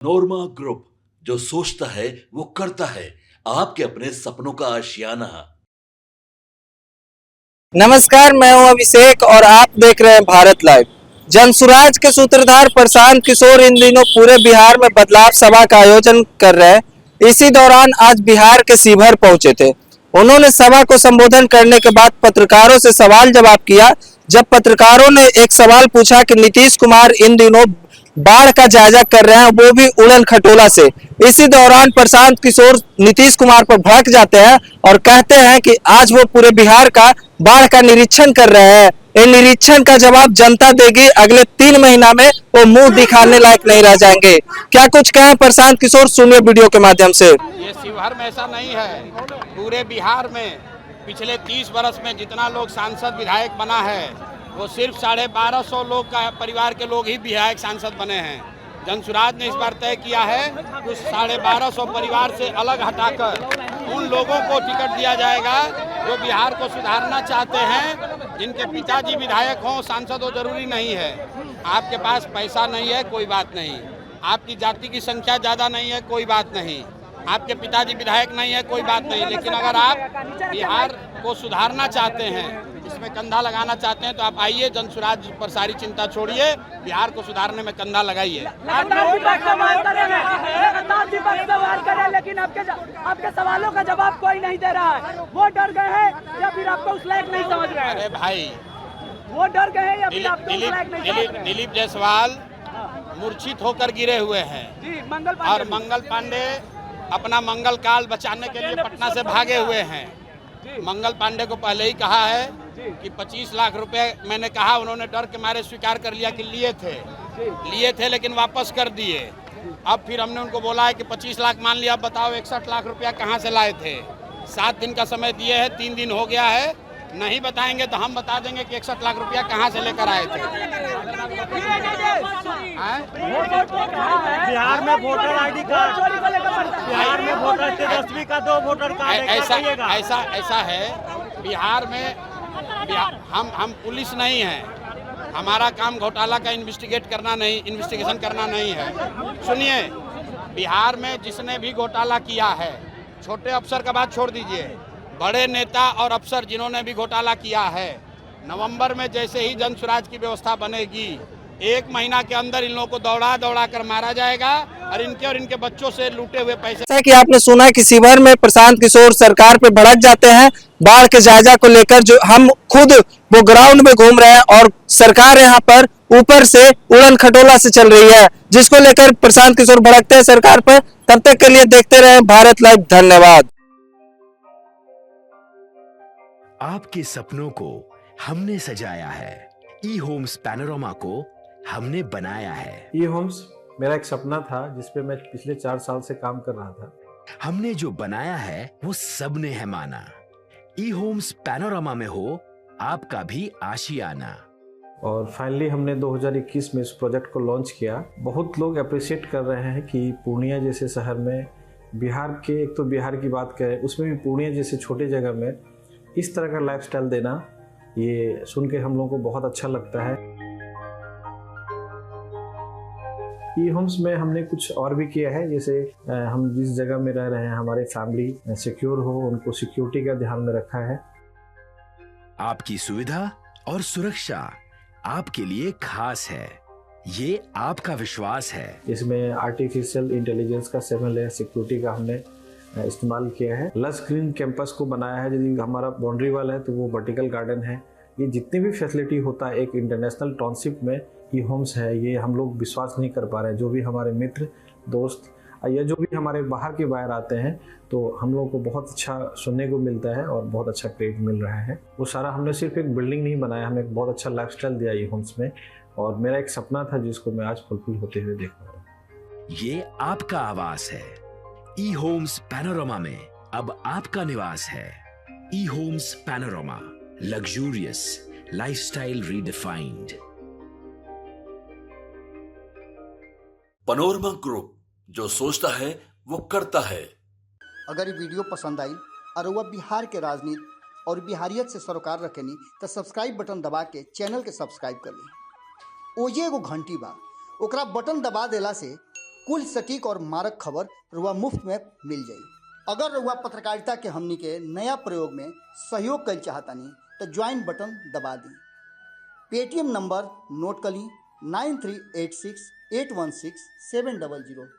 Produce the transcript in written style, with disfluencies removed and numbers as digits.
नोरमा group, जो सोचता है वो करता है। आपके अपने सपनों का आशियाना। नमस्कार, मैं हूं अभिषेक और आप देख रहे हैं भारत लाइव। जनसुराज के सूत्रधार प्रशांत किशोर इन दिनों पूरे बिहार में बदलाव सभा का आयोजन कर रहे हैं। इसी दौरान आज बिहार के शिवहर पहुंचे थे। उन्होंने सभा को संबोधन करने के बाद पत्रकारों से सवाल जवाब किया। जब पत्रकारों ने एक सवाल पूछा कि नीतीश कुमार इन दिनों बाढ़ का जायजा कर रहे हैं, वो भी उड़न खटोला से, इसी दौरान प्रशांत किशोर नीतीश कुमार पर भड़क जाते हैं और कहते हैं कि आज वो पूरे बिहार का बाढ़ का निरीक्षण कर रहे हैं। इन निरीक्षण का जवाब जनता देगी। अगले 3 महीना में वो मुंह दिखाने लायक नहीं रह जाएंगे। क्या कुछ कहें प्रशांत किशोर, सुनिए वीडियो के माध्यम से। ये शिवहर में ऐसा नहीं है, पूरे बिहार में पिछले 30 वर्ष में जितना लोग सांसद विधायक बना है वो सिर्फ 1250 लोग का परिवार के लोग ही विधायक सांसद बने हैं। जनसुराज ने इस बार तय किया है उस 1250 परिवार से अलग हटाकर उन लोगों को टिकट दिया जाएगा जो बिहार को सुधारना चाहते हैं, जिनके पिताजी विधायक हों, सांसद हो, जरूरी नहीं है। आपके पास पैसा नहीं है, कोई बात नहीं। आपकी जाति की संख्या ज़्यादा नहीं है, कोई बात नहीं। आपके पिताजी विधायक नहीं है, कोई बात नहीं। लेकिन अगर आप बिहार को सुधारना चाहते हैं, इसमें कंधा लगाना चाहते हैं, तो आप आइए, जनसुराज पर सारी चिंता छोड़िए, बिहार को सुधारने में कंधा लगाइए। लेकिन आपके सवालों का जवाब कोई नहीं दे रहा है। वो डर गए हैं या फिर आपको उस लायक नहीं समझ रहे हैं? अरे भाई, वो डर गए हैं या फिर आपको उस लायक नहीं समझ रहे हैं? दिलीप जायसवाल मूर्छित होकर गिरे हुए हैं और मंगल पांडे अपना मंगल काल बचाने के लिए पटना से भागे हुए हैं। मंगल पांडे को पहले ही कहा है कि 25 लाख रुपए, मैंने कहा, उन्होंने डर के मारे स्वीकार कर लिया कि लिए थे लेकिन वापस कर दिए। अब फिर हमने उनको बोला है कि 25 लाख मान लिया, अब बताओ 61 लाख रुपया कहाँ से लाए थे। 7 दिन का समय दिए हैं, 3 दिन हो गया है, नहीं बताएंगे तो हम बता देंगे कि 61 लाख रुपया कहाँ से लेकर आए थे। बिहार में वोटर आईडी कार्ड, बिहार में वोटर तेजस्वी का 2 वोटर कार्ड ऐसा है। बिहार में हम पुलिस नहीं है, हमारा काम घोटाला का इन्वेस्टिगेशन करना नहीं है। सुनिए, बिहार में जिसने भी घोटाला किया है, छोटे अफसर का बात छोड़ दीजिए, बड़े नेता और अफसर जिन्होंने भी घोटाला किया है, नवंबर में जैसे ही जनसुराज की व्यवस्था बनेगी, 1 महीना के अंदर इन लोगों को दौड़ा कर मारा जाएगा और इनके बच्चों से लूटे हुए पैसे। जैसा कि आपने सुना कि शिवहर में प्रशांत किशोर सरकार पे भड़क जाते हैं बाढ़ के जायजा को लेकर। जो हम खुद वो ग्राउंड में घूम रहे हैं और सरकार यहाँ पर ऊपर से उड़न खटोला से चल रही है, जिसको लेकर प्रशांत किशोर भड़कते हैं सरकार पर। तब तक के लिए देखते रहे भारत लाइव। धन्यवाद। आपके सपनों को हमने सजाया है, ई होम्स पैनोरमा को हमने बनाया है। ई होम्स मेरा एक सपना था जिसपे मैं पिछले 4 साल से काम कर रहा था। हमने जो बनाया है वो सबने है माना। ई होम्स पैनोरमा में हो आपका भी आशियाना। और फाइनली हमने 2021 में इस प्रोजेक्ट को लॉन्च किया। बहुत लोग अप्रिशिएट कर रहे हैं कि पूर्णिया जैसे शहर में, बिहार के, एक तो बिहार की बात करें उसमें भी पूर्णिया जैसे छोटे जगह में इस तरह का लाइफस्टाइल देना, ये सुन के हम लोगों को बहुत अच्छा लगता है। ई होम्स में हमने कुछ और भी किया है, जैसे हम जिस जगह में रह रहे हैं हमारे फैमिली सिक्योर हो, उनको सिक्योरिटी का ध्यान में रखा है। आपकी सुविधा और सुरक्षा आपके लिए खास है, ये आपका विश्वास है। इसमें आर्टिफिशियल इंटेलिजेंस का 7 लेयर सिक्योरिटी का हमने इस्तेमाल किया है। लस ग्रीन कैंपस को बनाया है। यदि हमारा बाउंड्री वाल है तो वो वर्टिकल गार्डन है। ये जितनी भी फैसिलिटी होता है एक इंटरनेशनल टाउनशिप में, ई होम्स है, ये हम लोग विश्वास नहीं कर पा रहे हैं। जो भी हमारे मित्र, दोस्त या जो भी हमारे बाहर के बाहर आते हैं, तो हम लोगों को बहुत अच्छा सुनने को मिलता है और बहुत अच्छा क्रेडिट मिल रहा है। वो सारा हमने सिर्फ एक बिल्डिंग नहीं बनाया, हमें एक बहुत अच्छा लाइफस्टाइल दिया ई होम्स में, और मेरा एक सपना था जिसको मैं आज फुलफिल होते हुए देख पा रहा हूँ। ये आपका आवास है। ई होम्स पैनोरमा में अब आपका निवास है। E homes Panorama, luxurious lifestyle redefined. Panorama group, जो सोचता है वो करता है। अगर ये वीडियो पसंद आई और वह बिहार के राजनीति और बिहारियत से सरोकार रखेनी तो सब्सक्राइब बटन दबा के चैनल के सब्सक्राइब कर ली। ओजे एगो घंटी बा, ओकरा बटन दबा देला से कुल सटीक और मारक खबर रुआ मुफ्त में मिल जाई। अगर रुआ पत्रकारिता के हमनी के नया प्रयोग में सहयोग कर चाहतानी तो ज्वाइन बटन दबा दी। पेटीएम नंबर नोट कर ली 9386816700।